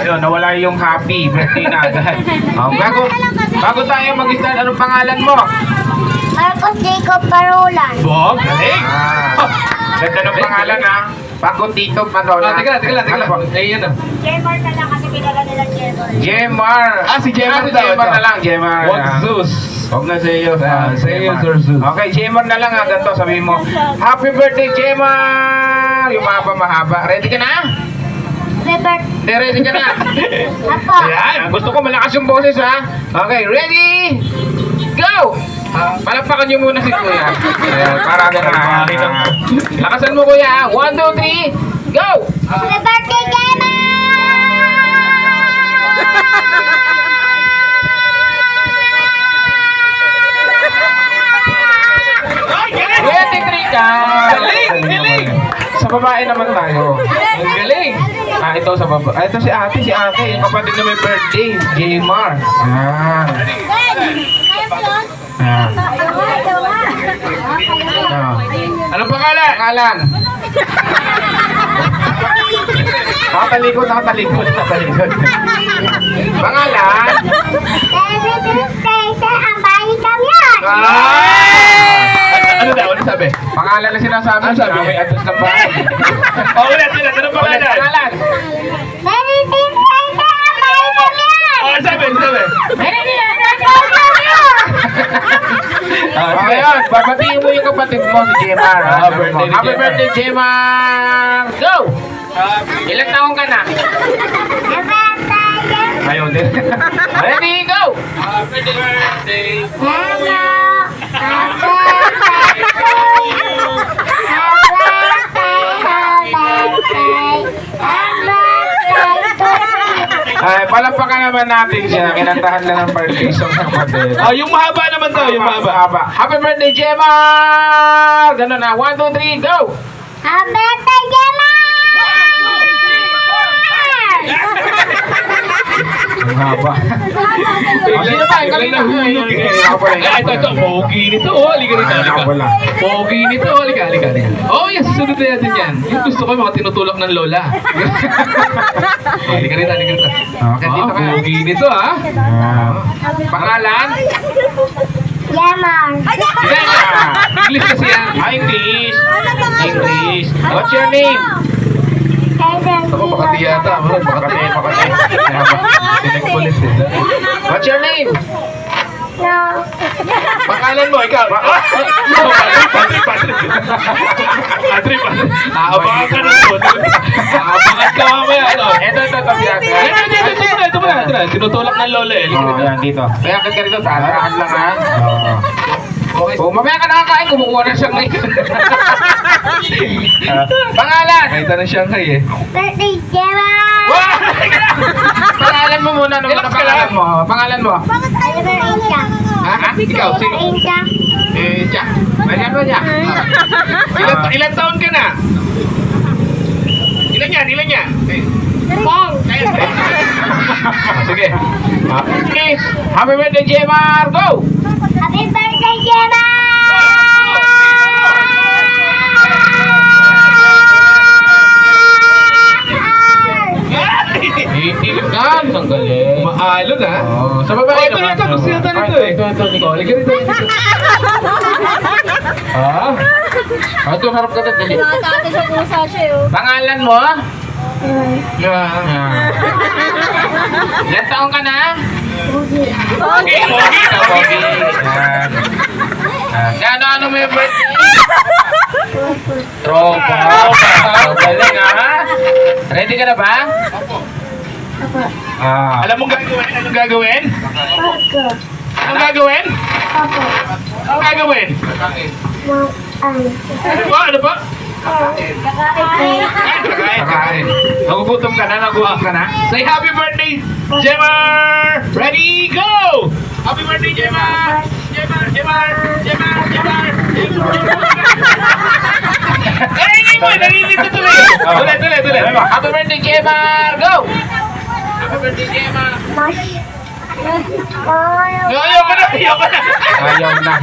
Ayun, nawala yung happy birthday na agad. Bago tayo mag-start, anong pangalan mo? Marcos Jacob Parolan. Bog, galing! Ganda ng pangalan ha. Paco Tito Parolan. Teka lang. Ayun na. Jemar na lang kasi pinala nila Jemar. Jemar. Si Jemar Si daw, Jemar ito. na lang, Jemar. Wag Zeus. Huwag na sa iyo. Sa iyo, Sir Zeus. Okay, Jemar na lang ha. Ganito, sabihin mo. Happy birthday, Jemar! Yung mahaba. Ready ka na? Robert. Ready ka na? Apo. Ayan. Gusto ko malakas yung boses ha. Okay, ready? Go! Palapakan niyo muna si Kuya. Ayan, para gano'n. Lakasan mo Kuya. 1, 2, 3, go! Happy birthday, Jemar! Ready, 3 ka! Galing! Sa babae naman tayo. Ang galing! Ito sa baba. Ito si ate, yung kapatid na may birthday, Jmar. Ayan. Ayan. Anong pangalan? Nakatalikod. Pangalan? Ano daw? Ano sabi? Pangalan na sinasabi. Ano sabi? May address ng bahay. Ulit. Ano pangalan? Pangalan? Ano sabi? Ayun, babatiin mo yung kapatid mo si Jmar. Happy birthday, Jmar! Go! Ilang taong ka na? Ayun din. Ready, go! Happy birthday! Ay, palampakan naman natin siya. Kinantahan lang ng birthday song ng kapatid. Yung mahaba naman daw, yung mahaba. Haba. Happy birthday, Jmar! Ganun na. 1, 2, 3, go! Happy birthday, Jemar! Ang haba. Sino ba? Ikaw na Nahulog eh. Ito. Ito. Pogi nito. Halika rito. Pogi nito. Halika. Yes, sunod na natin yan. Yung gusto ko, mga tinutulak ng lola. Halika rito. Okay, dito ka. Pogi nito, ha? Pangalan? Jemar. English kasi yan. English. What's your name? Ako, Makati yata. Makati. Pinagpulit din. What's your name? No. Pangalan mo, ikaw. Padre. Aabangan ka na doon. Aabangan ka mamaya. Ito. Ito muna. Tinutulak ng lola eh. Yan, dito. Kaya ka rito, talaan lang ha. Oh, mamaya ka nakakain, kumukuha na siya ngayon. Pangalan? May tanong Shanghai eh. Birthday, Jemar! Pangalan mo muna, ano Relax ka lang. Pangalan mo? Oliver Incha. Ha? Ikaw, sino? Incha. Jack. Ayan mo, Jack. Ilan taon ka na? Ilan yan? Sige. Please, happy birthday, Jmar! Go! Happy birthday, Jemar! Itilgan, ang galing. Maalon ha? Sa babae Ito, gusto nito eh. Ito. Halika rito. Ito, harap ka dali. Nakakate sa pusa siya yun. Pangalan mo? Ilan taong ka na? Okay. Ano may birthday? Tropa. Galing ha? Ready ka na ba? Alam mong gagawin? Anong gagawin? Opo. Anong gagawin? Opo. Anong gagawin? Ano ba? Kakain. Nagugutom ka na? Say happy birthday, Jemar! Ready, go! Happy birthday, Jemar! Jemar! Ay, mo! Nalilito tuloy! Tuloy! Happy birthday, Jmar! Go! Happy birthday, Jmar! Ayoko na! Ayaw na.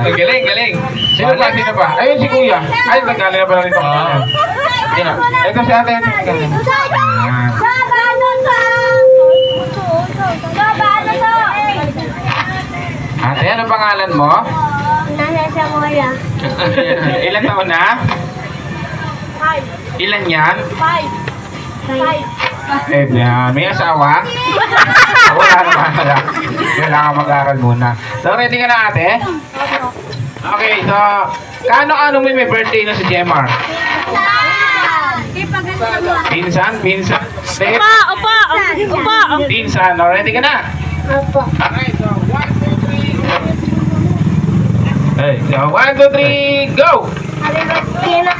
Ang galing! Sino ba? Ayun si Kuya. Ay, nagkala na pala rito. Sino? Ito si ate. Ate, ano pangalan mo? Nasa Samora. Ilan taon na? Ilan yan? Five. May asawa? Wala naman pala. Kailangan mag-aral muna. So, ready ka na ate? Okay, so, kano may birthday na si Jemar? Pinsan? Step? Opa. Pinsan, oh, ready ka na? Opo. Okay, so, 1, 2, 3. So, 1, 2, 3, go! Happy birthday na.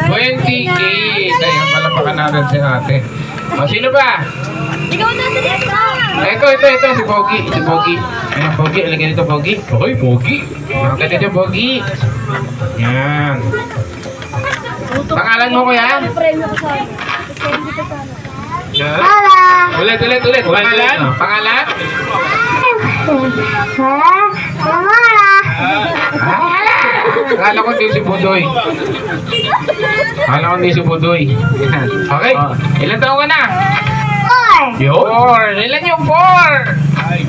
Ayun, palapakan natin si ate. O, sino ba? Ikaw na si Ito. Ito, si Pogi. Ayan, Pogi, alagyan nito, Pogi. Okay, Pogi. Alagyan nito, Pogi. Yan. Pangalan mo, kuya? Yan. Ulit. Pangalan? Pangalan? Samora. Akala ko hindi si Budoy. Yan. Okay. Ilan taon ka na? 4. 4. Ilan yung 4? 5.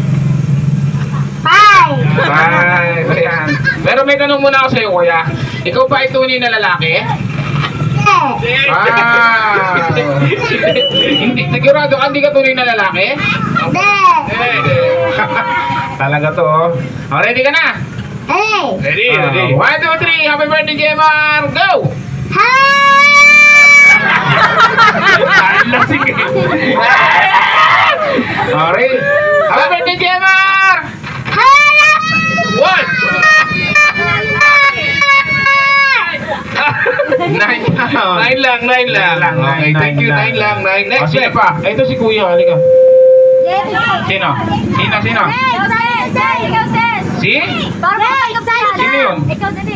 Ayan. Pero may tanong muna ako sa'yo, kuya. Ikaw ba ay tunay na lalaki? Hindi. Sigurado ka hindi ka tunay na lalaki? Talaga to, oh. Oh, ready ka na? Hey. Ready. 1, 2, 3. Happy birthday, Jemar. Go! Lasing eh. Okay. Happy birthday, Jemar! 1! 9 lang. Okay, thank you. 9 lang. Next, sino pa? Ito si Kuya, halika. Sino? Si? Sino yun?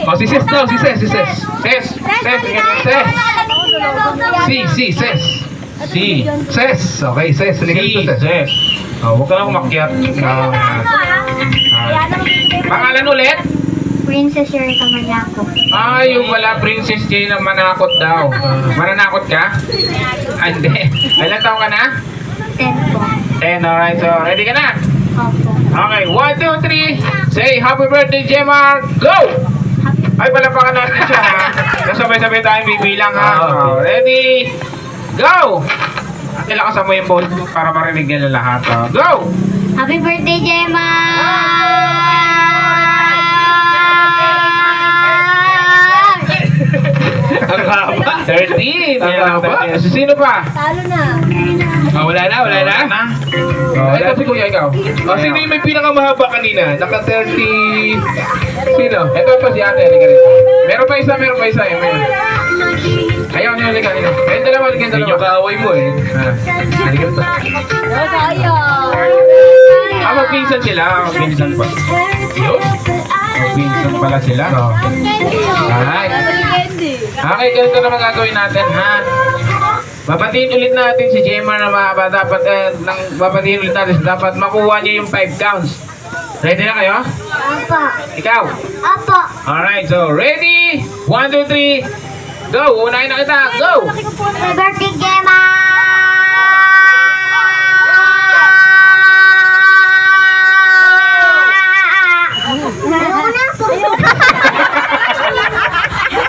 Oh, si Ses daw, si Ses. Ses. Okay, Ses. Halika dito, Ses. Oh, huwag ka lang umakyat. Pangalan ulit? Princess Erika Manako. Yung pala, Princess Jane na manakot daw. Mananakot ka? Hindi. Ilan taon ka na? 10 po. 10, alright. So, ready ka na? Opo. Okay, 1, 2, 3. Say, happy birthday, Jemar. Go! Ay, palapakan natin siya, ha? Kasabay-sabay tayong bibilang, ha? Oh, ready? Go! At ilakasan mo yung phone para marinig nila lahat. Oh. Go! Happy birthday, Gemma! Ang haba. 13. Ang haba. Sino pa? Talo na. Wala na. Oh, ito si Kuya, ikaw. Sino yung may pinakamahaba kanina? Naka 30... Sino? Ito si ate. Halika rin. Meron pa isa. Meron. Ayaw niyo, halika. Kayong dalawa. Medyo kaaway mo eh. Halika rin. Magpinsan sila. Magpinsan pa. Magpinsan pala sila. Alright. Okay, ganito na magagawin natin, ha? Babatiin ulit natin si Jemar na babatiin ulit natin. Dapat makuha niya yung 5 counts. Ready na kayo? Opo. Ikaw? Opo. Alright, so ready? 1, 2, 3. Go! Unahin na kita. Go! Happy birthday, Gemma!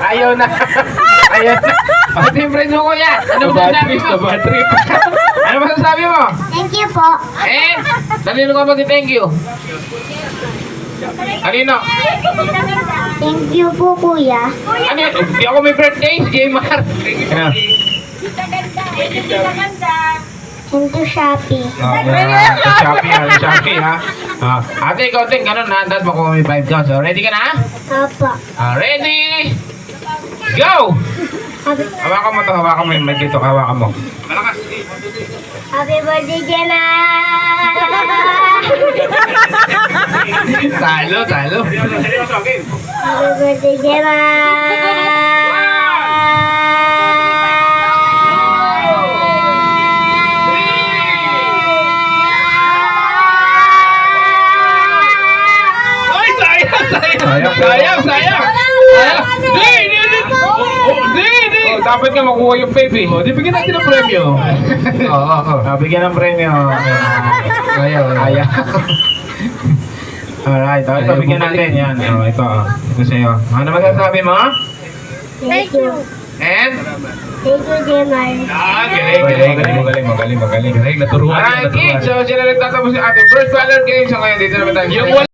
Ayaw na. Pati yung friend mo, kuya. Ano masasabi mo? Ano masasabi mo? Thank you po. Kanino ka mag-thank you? Kanino? Thank you po, kuya. Ano yun? Hindi ako may birthday, si Jemar. Ano? Thank you, Shopee. Shopee, ha? Ate, ikaw din, ganun na. Tapos makuha may 5 counts. So, ready ka na? Opo. Ready? Go! Hawakan mo to, hawakan mo yung mic dito, hawakan mo. Malakas. Happy birthday, Gemma! Talo. Happy birthday, Gemma! dapat nga makuha yung baby. O, di bigyan natin ng premyo. Oo. Bigyan ng premyo. Ayaw. Ayaw. Alright, ito bigyan natin yan. Ito sa'yo. Ano masasabi mo? Thank you. And? Thank you, Jemar. Magaling. Galing, naturuan niya, Alright, naturuan. kids. So, sila nagtatapos yung ating first color game. So, ngayon, dito naman tayo. Yung